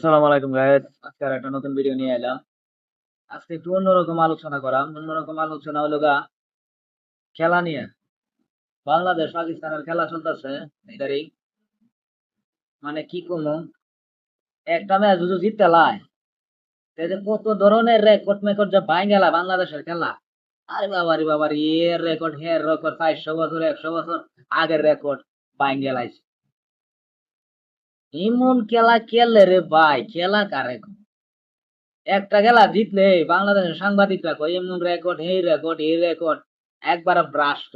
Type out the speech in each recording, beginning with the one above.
আসসালামু আলাইকুম গাইস, আজকে আর একটা নতুন ভিডিও নিয়ে এলাম। আজকে একটু অন্যরকম আলোচনা করাম। অন্যরকম আলোচনা হলো খেলা নিয়ে। বাংলাদেশ পাকিস্তানের খেলা চলতেছে ইদারিং। মানে কি কমু, একটা ম্যাচ যদি জিততে লাই, তাহলে কত ধরনের রেকর্ড মেকর্ড যা ভাঙ গেলা বাংলাদেশের খেলা। আরে বাবা রে বাবা রে, এর রেকর্ড হের রেকর্ড 500 বছর 100 বছর আগের রেকর্ড ভাঙ গেলাইছে। এমন খেলা খেললে রে ভাই, খেলা কারে কয়? একটা খেলা জিতলে বাংলাদেশের সাংবাদিকরা কয় এমন রেকর্ড এই রেকর্ড এই রেকর্ড, একবার ভ্রাষ্ট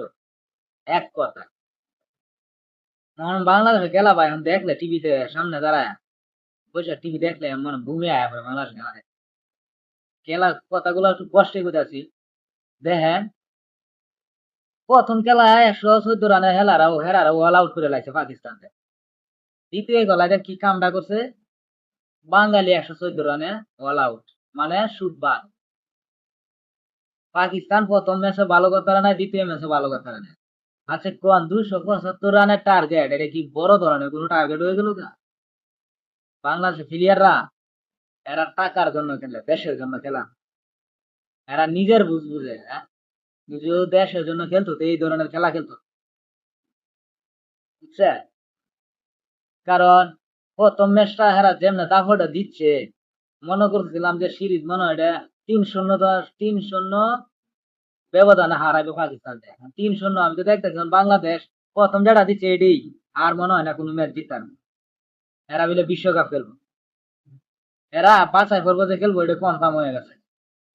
এক কথা। এখন বাংলাদেশের খেলা ভাই এখন দেখলে টিভিতে সামনে দাঁড়ায় বসে টিভি দেখলে মানে ঘুমিয়ে আয়া পড়ে বাংলাদেশ খেলা দেখে। খেলার কথাগুলো একটু কষ্টে বুঝাচ্ছি। দেখেন, প্রথম খেলায় 114 রানে হেরারা অল আউট করে লাইছে পাকিস্তানকে। দ্বিতীয় খেলায় কি কামটা করছে, বাঙালি 114 রানে অল আউট, মানে শুট বাদ। পাকিস্তান প্রথম ম্যাচে ভালো করতে পারে না, দ্বিতীয় ম্যাচে ভালো করতে পারে না। আচ্ছা কোন 275 রানের টার্গেট, এটা কি বড় ধরনের কোনো টার্গেট হয়ে গেল? বাংলাদেশের প্লেয়াররা এরা টাকার জন্য খেলে, দেশের জন্য খেলা। এরা নিজের বুঝ বুঝে, হ্যাঁ, নিজেও দেশের জন্য খেলতো তো এই ধরনের খেলা খেলতো, বুঝছে? কারণ প্রথম ম্যাচটা হেরা যেমন দাফড়টা দিচ্ছে, মনে করছিলাম যে সিরিজ মনে হয় এটা 3-0, 3-0 ব্যবধানে হারাইবে পাকিস্তান। 3-0 আমি তো দেখতেছিলাম বাংলাদেশ প্রথম যেটা দিচ্ছে এটি, আর মনে হয় না কোনো ম্যাচ জিতার। এরা বলে বিশ্বকাপ খেলবো, এরা বাছাই পর্ব যে খেলবো এটা কনফার্ম হয়ে গেছে,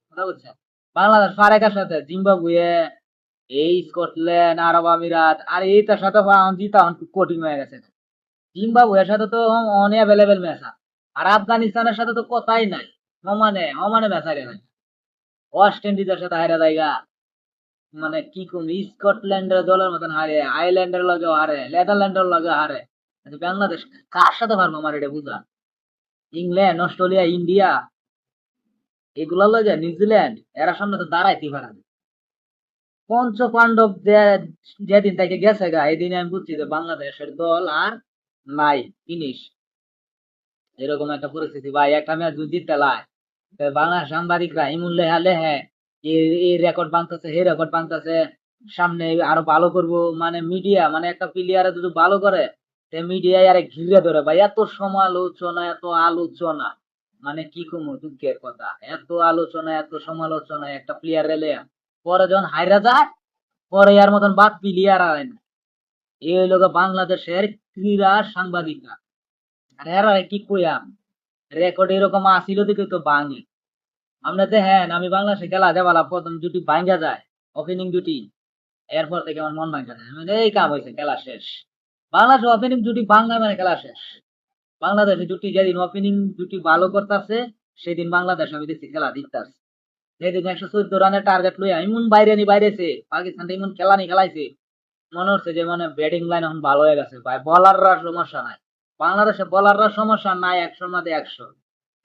কথা বুঝছেন? বাংলাদেশ ফারেকার সাথে জিম্বাবুয়ে, এই স্কটল্যান্ড, আরব আমিরাত, আর এইটার সাথে জিতা খুব কঠিন হয়ে গেছে। জিম্বাবুয়ের সাথে তো অ্যাভেলেবেল ম্যাচ, আর আফগানিস্তানের সাথে তো কথাই নাই, সমানে সমানে ম্যাচ হারে নাই। ওয়েস্ট ইন্ডিজের সাথে হারে জায়গা, মানে কি কোন স্কটল্যান্ডের দলের মতন হারে, আইল্যান্ডের লগে হারে, নেদারল্যান্ডের লগে হারে। আচ্ছা, বাংলাদেশ কার সাথে পারবো আমার এটা বুঝা? ইংল্যান্ড, অস্ট্রেলিয়া, ইন্ডিয়া, এগুলা লগে নিউজিল্যান্ড, এরা সামনে তো দাঁড়াইতে পারে না। পঞ্চ পাণ্ডব যেদিন থেকে গেছে গা, এদিন আমি বুঝছি যে বাংলাদেশের দল আর নাই, ফিনিশ। এরকম একটা পরিস্থিতি ভাই, একটা ম্যাচ যদি জিততে লাই, বাংলা সাংবাদিকরা এমন লেহা লেহে এই রেকর্ড ভাঙতেছে এই রেকর্ড ভাঙতেছে, সামনে আরো ভালো করব। মানে মিডিয়া, মানে একটা প্লেয়ারে যদি ভালো করে মিডিয়ায় আরে ঘিরে ধরে ভাই, এত সমালোচনা এত আলোচনা, মানে কি কমু দুঃখের কথা, এত আলোচনা এত সমালোচনা একটা প্লেয়ার রেলে, পরে যখন হাইরা যায়, পরে আর মতন বাদ প্লেয়ার আয় না। এই হইল বাংলাদেশের ক্রীড়া সাংবাদিকরা। আর এরা কি কইয়াম, রেকর্ড এরকম আসিল দিকে তো ভাঙি। আমরা দেখেন, আমি বাংলাদেশে খেলা দেওয়ালা প্রথম দুটি ভাঙ্গা যায়, ওপেনিং দুটি, এরপর থেকে আমার মন ভাঙ্গা যায়, মানে এই কাম হয়েছে, খেলা শেষ। বাংলাদেশ ওপেনিং দুটি ভাঙ্গা মানে খেলা শেষ। বাংলাদেশে দুটি যেদিন ওপেনিং দুটি ভালো করতেছে, সেদিন বাংলাদেশ আমি দেখছি খেলা জিততাছে। সেদিন 114 রানের টার্গেট লইয়া এমন বাইরেছে পাকিস্তান, এমন খেলা নি খেলাইছে, মনে হচ্ছে যে মানে ব্যাটিং লাইন এখন ভালো হয়ে গেছে ভাই, বলাররা সমস্যা নাই। বাংলাদেশে বলাররা সমস্যা নাই, 100-র মধ্যে 100।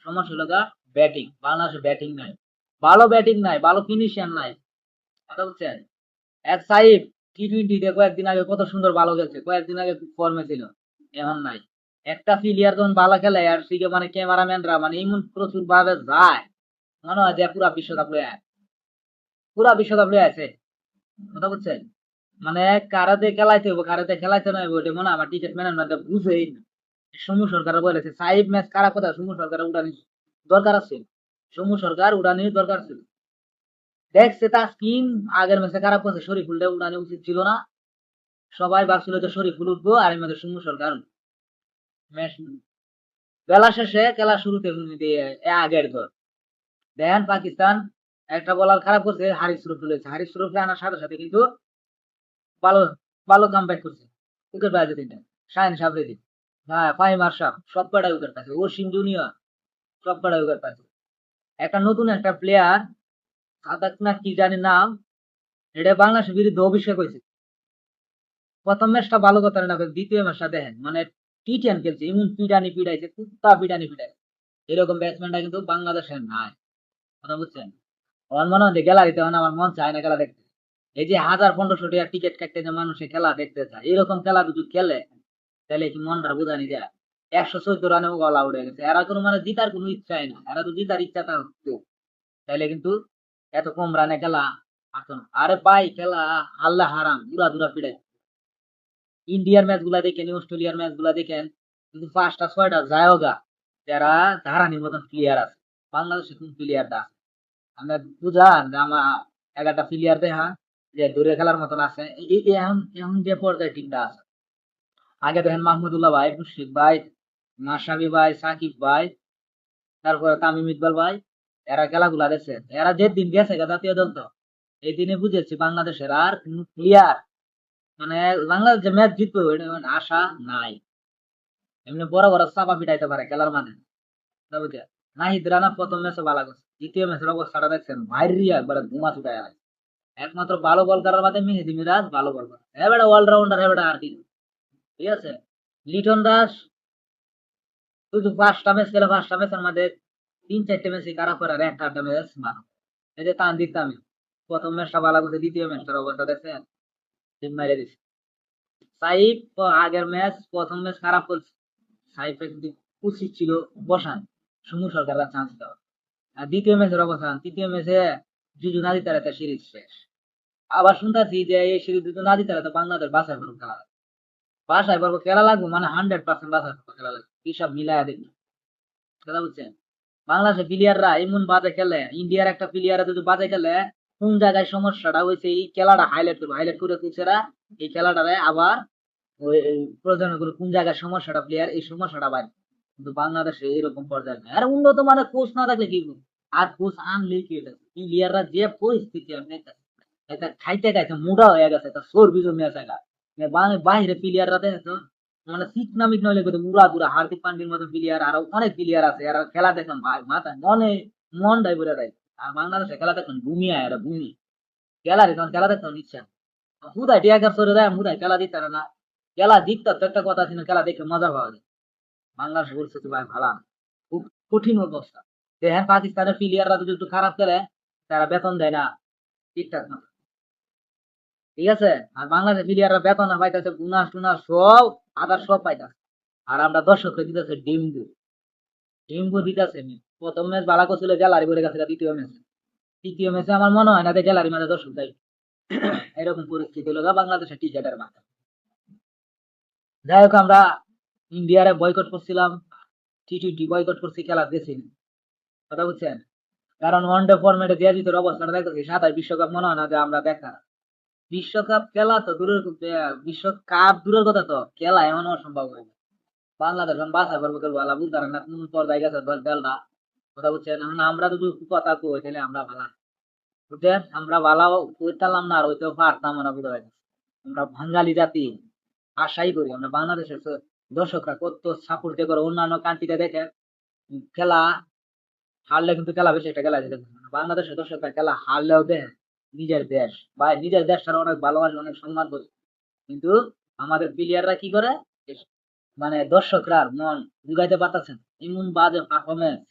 সমস্যা হলো ব্যাটিং, বাংলাদেশে ব্যাটিং নাই, ভালো ব্যাটিং নাই, ভালো ফিনিশিং নাই, কথা বুঝছেন? এক সাইব টি-20-তে কয়েকদিন আগে কত সুন্দর ভালো খেলছে, কয়েকদিন আগে ফর্মে ছিল, এখন নাই। একটা প্লেয়ার যখন ভালো খেলে আর সিকে মানে ক্যামেরাম্যানরা মানে এমন প্রচুর ভাবে যায়, মনে হয় যে পুরা বিশ্বকাপ লয়ে আছে, কথা বুঝছেন? মানে কারাতে খেলাইতে হইব, কারাতে খেলাইতে না হইব, এটা মনে হয় আমার টিকেট ম্যানেজমেন্ট বুঝেই না। সমু সরকার বলেছে সাইব ম্যাচ কারা, কথা সমু সরকার উড়ানি দরকার আছে, সমু সরকার উড়ানির দরকার ছিল। দেখছে তাস্কিন আগের ম্যাচে খারাপ করছে, শরীফুলটা উড়ানি উচিত ছিল না। সবাই ভাবছিল যে শরীফুল উঠবো আর এর মধ্যে সমু সরকার ম্যাচ। বেলা শেষে খেলা শুরুতে আগের ধর দেখেন পাকিস্তান একটা বলার খারাপ করছে, হারিস রুফুল হয়েছে, হারিস রুফুল আনার সাথে সাথে কিন্তু ভালো ভালো কাম ব্যাক করছে, উইকেট পাইছে 3টা। শাহিন সাবরেদি, হ্যাঁ, ফাহিম আশরাফ সব কটা উইকেট পাইছে, ওসিম জুনিয়র সব কটা উইকেট পাইছে। একটা নতুন একটা প্লেয়ার, সাদাক না কি জানি নাম, এটা বাংলাদেশের বিরুদ্ধে অভিষেক হয়েছে। প্রথম ম্যাচটা ভালো কথা না, দ্বিতীয় ম্যাচটা দেখেন মানে টি10 খেলছে, এমন পিটানি পিটাইছে, কুত্তা পিটানি পিটাইছে। এরকম ব্যাটসম্যানটা কিন্তু বাংলাদেশের নাই, কথা বুঝছেন? আমার মনে হয় গ্যালারিতে আমার মন চায় না খেলা দেখতে। এই যে 1000-1500 টাকা টিকিট কাটতে যে মানুষে খেলা দেখতে চায়, এরকম খেলা যদি খেলে তাহলে কি মনটা বোঝানি যায়? 114 রানে অল আউট হয়ে গেছে। এরা কোনো মানে জিতার কোনো ইচ্ছাই না, এরা তো জিতার ইচ্ছা থাকতো তাইলে কিন্তু এত কম রানে খেলা আসতো না। আরে ভাই খেলা আল্লাহ হারাম পুরা দুরা পিড়াই। ইন্ডিয়ার ম্যাচ গুলা দেখেন, অস্ট্রেলিয়ার ম্যাচ গুলা দেখেন, কিন্তু 5টা 6টা যায়ও গা, যারা ধারানির মতন প্লেয়ার আছে। বাংলাদেশে কোন প্লেয়ারটা আমরা বুঝান যে আমার 11টা প্লেয়ার দেখা যে দূরে খেলার মতন আছে। এখন এখন যে পর্যায়ে টিমটা আছে, আগে দেখেন মাহমুদুল্লাহ ভাই, মুশফিক ভাই, মাশরাফি ভাই, সাকিব ভাই, তারপরে তামিম ইকবাল ভাই, এরা খেলাগুলা দেখছে, এরা যে দিন গেছে গা জাতীয় দল, তো এই দিনে বুঝেছি বাংলাদেশের আর কোন প্লেয়ার মানে বাংলাদেশ যে ম্যাচ জিতবে এটা মানে আশা নাই। এমনি বড় বড় চাপা পিটাইতে পারে খেলার মানে, বুঝছে। নাহিদ রানা প্রথম ম্যাচে ভালো করছে, দ্বিতীয় ম্যাচের অবস্থাটা দেখছেন ভাইরিয়া একবারে ধুমা ছুটায় আছে। একমাত্র ভালো বল করার বাদে মেহেদি মিরাজ ভালো বল করে, এবারে অলরাউন্ডার, এবারে আর কি, ঠিক আছে। লিটন দাস শুধু 5টা ম্যাচ খেলে, 5টা ম্যাচের মধ্যে 3-4টে ম্যাচই খারাপ করে আর একটা ম্যাচ ভালো। এই যে তানজিদ তামিম প্রথম ম্যাচটা ভালো করছে, দ্বিতীয় ম্যাচটার অবস্থা দেখছেন, টিম মাইরে দিচ্ছে। সাইফ আগের ম্যাচ প্রথম ম্যাচ খারাপ করছে, সাইফে কিন্তু উচিত ছিল বসান সুমু সরকাররা চান্স দেওয়া। আর দ্বিতীয় ম্যাচের অবস্থান, তৃতীয় ম্যাচে জুজু না দিতে একটা সিরিজ শেষ। আবার শুনতেছি যে এই সিরিজ যদি না দিতে তো বাংলাদেশ বাছাই পর্ব খেলা লাগবে। বাছাই পর্ব খেলা লাগবে মানে 100% বাছাই পর্ব খেলা লাগবে, হিসাব মিলায় দেখি, কথা বুঝছেন। বাংলাদেশের প্লেয়াররা এমন বাজে খেলে, ইন্ডিয়ার একটা প্লেয়ার যদি বাজে খেলে, কোন জায়গায় সমস্যাটা হয়েছে এই খেলাটা হাইলাইট করবে, হাইলাইট করে তুলছেরা এই খেলাটারে আবার ওই প্রয়োজন করে কোন জায়গায় সমস্যাটা প্লেয়ার, এই সমস্যাটা বাড়ি। কিন্তু বাংলাদেশে এরকম পর্যায়ে নাই। আর উন্নত মানের কোচ না থাকলে কি করবে? আর কোচ আনলেই কি হলো, প্লেয়াররা যে পরিস্থিতি আপনি এটা খাইতে খাইতে মুডা হয়ে গেছে, এটা চর্বি জমিয়ে আছে গা। বাইরে প্লেয়াররা দেখে তো মানে সিকনামিক নইলে কিন্তু উড়া দুরা হার্দিক পান্ডির মতো প্লেয়ার আরো অনেক প্লেয়ার আছে, এরা খেলা দেখলাম ভাই মাথা মনে মন ডাই বেড়ে যায়। আর বাংলাদেশে খেলা দেখলাম ঘুমিয়ে এরা ঘুমি খেলা দেখলাম, খেলা দেখলাম ইচ্ছা হুদায় টিয়া সরে দেয়, হুদায় খেলা দিতে পারে না। খেলা জিততে তো একটা কথা ছিল, খেলা দেখে মজা পাওয়া যায়। বাংলাদেশ পরিস্থিতি ভাই ভালো না, খুব কঠিন অবস্থা। দেখেন পাকিস্তানের প্লেয়াররা যদি একটু খারাপ খেলে, তারা বেতন দেয় না ঠিকঠাক না, ঠিক আছে। আর বাংলাদেশের প্লেয়াররা বেতন না পাইতেছে, গুনা টুনা সব আদার সব পাইতেছে। আর আমরা দর্শককে দিতেছে ডিম্বু, ডিম্বু দিতেছে। প্রথম ম্যাচ ভালো করছিল, গ্যালারি ভরে গেছে, দ্বিতীয় ম্যাচে, তৃতীয় ম্যাচে আমার মনে হয় না যে গ্যালারি মাঝে দর্শক দেয়। এরকম পরিস্থিতি হলো গা বাংলাদেশের টিচারের মাথা। যাই হোক, আমরা ইন্ডিয়ারে বয়কট করছিলাম, টি-টোয়েন্টি বয়কট করছি, খেলা গেছি না, কথা বুঝছেন। কারণ ওয়ানডে ফরম্যাটে যে জিতের অবস্থাটা দেখতেছি, 27 বিশ্বকাপ মনে হয় না যে আমরা দেখা। বিশ্বকাপ খেলা তো দূরের বিশ্বকাপ দূরের কথা, তো খেলা এমন অসম্ভব হয়ে যায়। বাংলাদেশ এখন বাছাই পর্ব খেলবো, আল্লাহ বুঝতে পারেন না কোন পর্যায়ে গেছে দলটা, কথা বুঝছেন। এখন আমরা যদি কথা কই তাহলে আমরা ভালো, বুঝছেন, আমরা ভালো করতাম না আর হইতেও পারতাম না, বুঝতে পারছি। আমরা বাঙালি জাতি আশাই করি, আমরা বাংলাদেশের দর্শকরা কত সাপোর্ট দিয়ে করে, অন্যান্য কান্ট্রিতে দেখে খেলা হারলে কিন্তু খেলা বেশি একটা খেলা যেতে পারে না। বাংলাদেশের দর্শকরা খেলা হারলেও দেয় নিজের দেশ বা নিজের দেশটার অনেক ভালোবাসে, অনেক সম্মান করে। কিন্তু আমাদের প্লেয়াররা কি করে, মানে দর্শকরা মন জুগাইতে পারতেছেন, এমন বাজে পারফরমেন্স।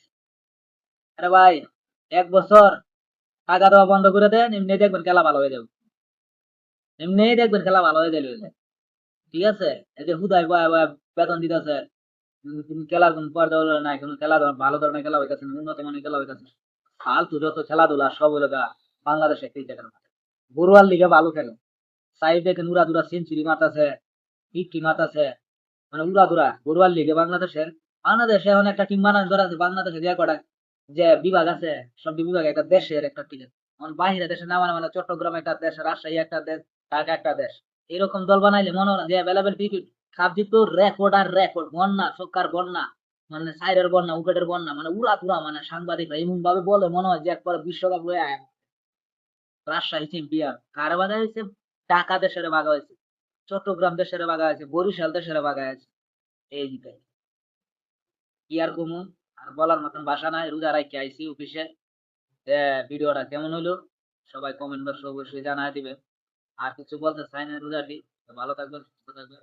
আরে ভাই 1 বছর টাকা দেওয়া বন্ধ করে দেন, এমনি দেখবেন খেলা ভালো হয়ে যাবে, এমনি দেখবেন খেলা ভালো হয়ে যাবে, ঠিক আছে। এই যে হুদায় বয়া বয়া বেতন দিতেছে, কিন্তু খেলার কোন পর্যায়ে নাই, কোনো খেলা ভালো ধরনের খেলা হইতেছে না, উন্নত মানের খেলা হইতেছে না। ফালতু যত খেলাধুলা সব হলো গা বাংলাদেশে ক্রিকেটের মাঠে। বড়ুয়ার লিগে ভালো খেলে, সাইড দেখেন উড়া দুরা সেঞ্চুরি মারতাছে, 50 মারতাছে, মানে উড়া দুরা বড়ুয়ার লিগে বাংলাদেশের। বাংলাদেশে এখন একটা টিম বানানো ধরা আছে, বাংলাদেশে যে কটা যে বিভাগ আছে, সব বিভাগ একটা দেশের একটা টিম। এখন বাহিরে দেশে না, মানে চট্টগ্রাম একটা দেশ, রাজশাহী একটা দেশ, ঢাকা একটা দেশ, এরকম দল বানাইলে মনে হয় যে অ্যাভেলেবেল ক্রিকেট খাপ দিত। রেকর্ড আর রেকর্ড, বন্যা সরকার বন্যা, মানে সাইরের বন্যা, উইকেটের বন্যা, মানে উড়া তুরা, মানে সাংবাদিকরা এমন ভাবে বলে মনে হয় যে একবার বিশ্বকাপ লয়ে আয়। রাজশাহী চ্যাম্পিয়ন কারে বাগা হয়েছে, ঢাকা দেশের বাগা হয়েছে, চট্টগ্রাম দেশের বাগা হয়েছে, বরিশাল দেশের বাগা হয়েছে, এই জিতে কি আর কমু। আর বলার মতন ভাষা নাই, রোজা রাখি আইসি অফিসে। ভিডিওটা কেমন হলো সবাই কমেন্ট বক্সে অবশ্যই জানাই দিবে। আর কিছু বলতে চাই না, রোজাটি ভালো থাকবেন, সুস্থ থাকবেন।